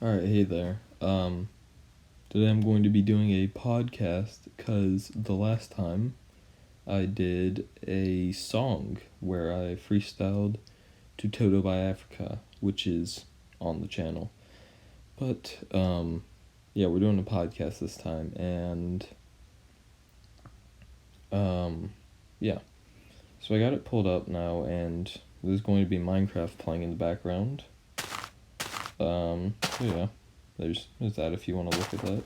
Alright, hey there. Today I'm going to be doing a podcast because the last time I did a song where I freestyled to Toto by Africa, which is on the channel. But, yeah, we're doing a podcast this time, and, yeah. So I got it pulled up now, and there's going to be Minecraft playing in the background. So yeah. There's that if you want to look at that.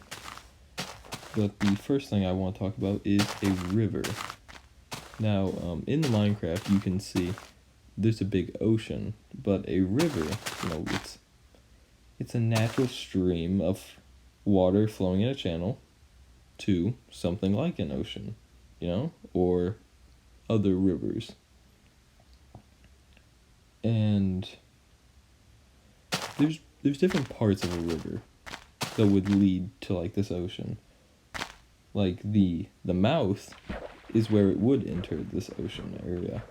But the first thing I want to talk about is a river. Now, in the Minecraft, you can see there's a big ocean, but a river, it's a natural stream of water flowing in a channel to something like an ocean, or other rivers. And there's different parts of a river that would lead to like this ocean. Like the mouth is where it would enter this ocean area.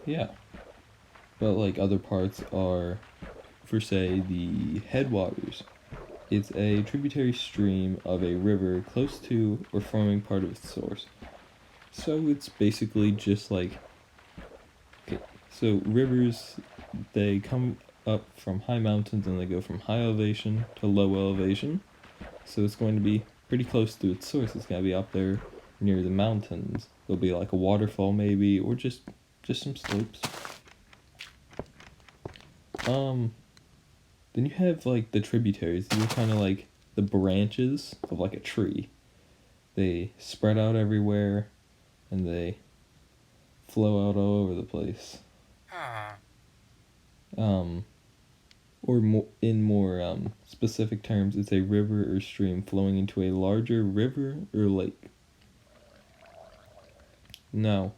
Yeah. But like other parts are, for say, the headwaters. It's a tributary stream of a river close to or forming part of its source. So it's basically just like, okay, so rivers, they come up from high mountains and they go from high elevation to low elevation. So it's going to be pretty close to its source. It's going to be up there near the mountains. There'll be like a waterfall maybe, or just some slopes. Then you have like the tributaries. These are kind of like the branches of like a tree. They spread out everywhere and they flow out all over the place. Or in more specific terms, it's a river or stream flowing into a larger river or lake. Now,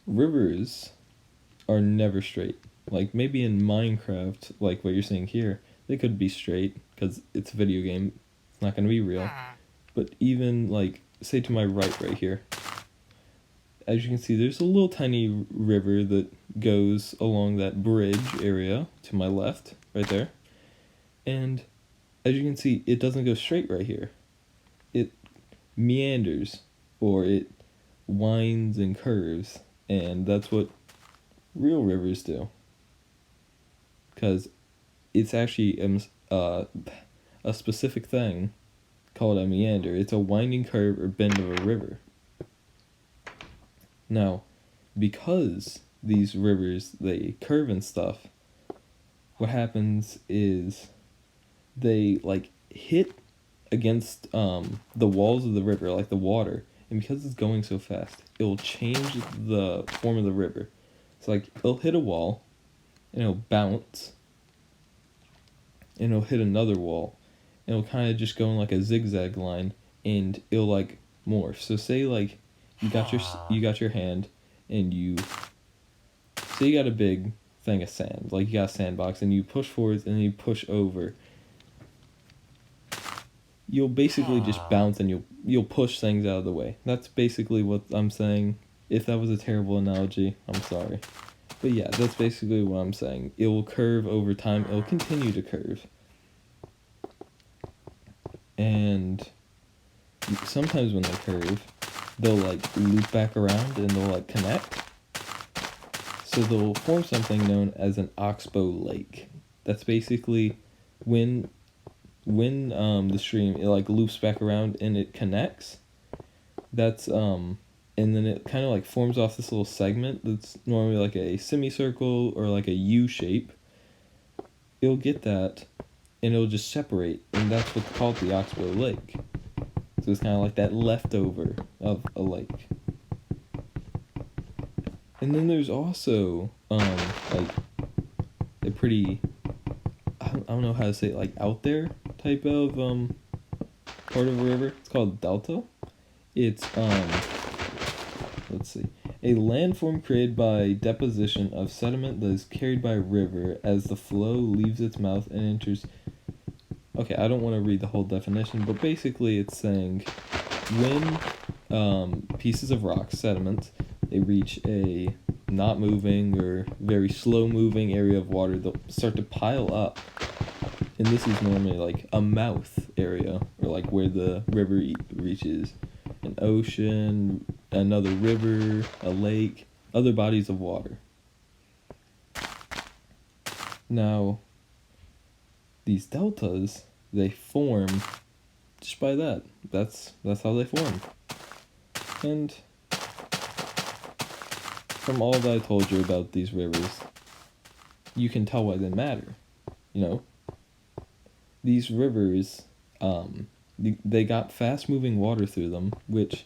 rivers are never straight. Like maybe in Minecraft, like what you're seeing here, they could be straight because it's a video game. It's not going to be real. But even like, say to my right here, as you can see, there's a little tiny river that goes along that bridge area to my left, right there. And as you can see, it doesn't go straight right here. It meanders, or it winds and curves, and that's what real rivers do. Because it's actually a specific thing called a meander. It's a winding curve or bend of a river. Now, because these rivers, they curve and stuff, what happens is they like hit against the walls of the river, like the water, and because it's going so fast, it will change the form of the river. So like it'll hit a wall and it'll bounce and it'll hit another wall and it'll kind of just go in like a zigzag line and it'll like morph. So say like you got your hand and say you got a big thing of sand, like you got a sandbox, and you push forwards and then you push over. You'll basically just bounce and you'll push things out of the way. That's basically what I'm saying. If that was a terrible analogy, I'm sorry. But yeah, that's basically what I'm saying. It will curve over time. It will continue to curve. And sometimes when they curve, they'll like loop back around and they'll like connect. So they'll form something known as an oxbow lake. That's basically when the stream, it like loops back around and it connects. That's and then it kind of like forms off this little segment that's normally like a semicircle or like a U shape. It'll get that and it'll just separate, and that's what's called the oxbow lake. So it's kind of like that leftover of a lake. And then there's also like a pretty, I don't know how to say it, like out there type of part of a river. It's called delta. It's let's see, a landform created by deposition of sediment that is carried by a river as the flow leaves its mouth and enters. Okay, I don't want to read the whole definition, but basically it's saying when pieces of rock, sediments, they reach a not moving or very slow moving area of water, they'll start to pile up. And this is normally like a mouth area, or like where the river reaches an ocean, another river, a lake, other bodies of water. Now, these deltas, they form just by that. That's how they form. And from all that I told you about these rivers, you can tell why they matter. You know, these rivers, they got fast-moving water through them, which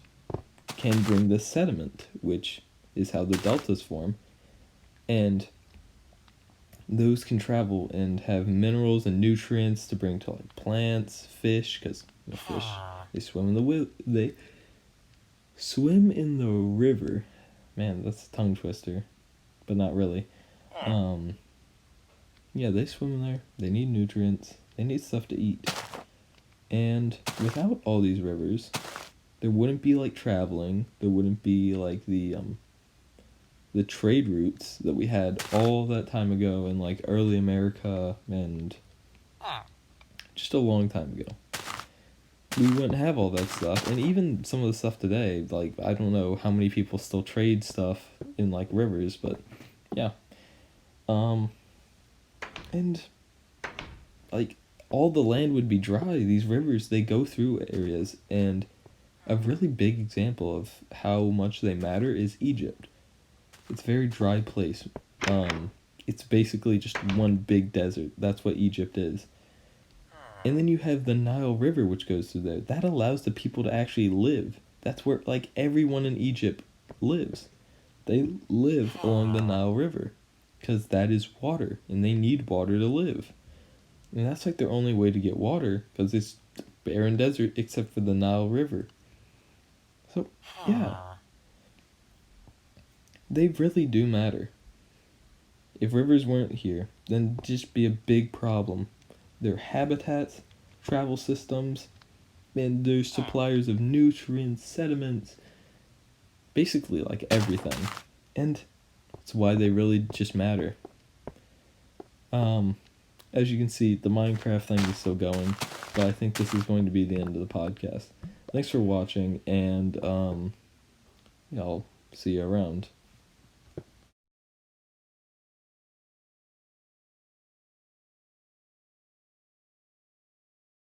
can bring the sediment, which is how the deltas form. And those can travel and have minerals and nutrients to bring to like plants, fish, because fish, they swim in the river. Man, that's a tongue twister, but not really. Yeah, they swim in there. They need nutrients. They need stuff to eat. And without all these rivers, there wouldn't be like traveling. There wouldn't be like the trade routes that we had all that time ago in like early America and just a long time ago. We wouldn't have all that stuff, and even some of the stuff today, like, I don't know how many people still trade stuff in, like, rivers, but, yeah. And, like, all the land would be dry. These rivers, they go through areas, and a really big example of how much they matter is Egypt. It's a very dry place. It's basically just one big desert. That's what Egypt is. And then you have the Nile River, which goes through there. That allows the people to actually live. That's where, like, everyone in Egypt lives. They live along the Nile River. Because that is water. And they need water to live. And that's, like, their only way to get water. Because it's barren desert except for the Nile River. So, yeah. They really do matter. If rivers weren't here, then it'd just be a big problem. Their habitats, travel systems, and they're suppliers of nutrients, sediments, basically like everything. And that's why they really just matter. As you can see, the Minecraft thing is still going, but I think this is going to be the end of the podcast. Thanks for watching, and yeah, I'll see you around.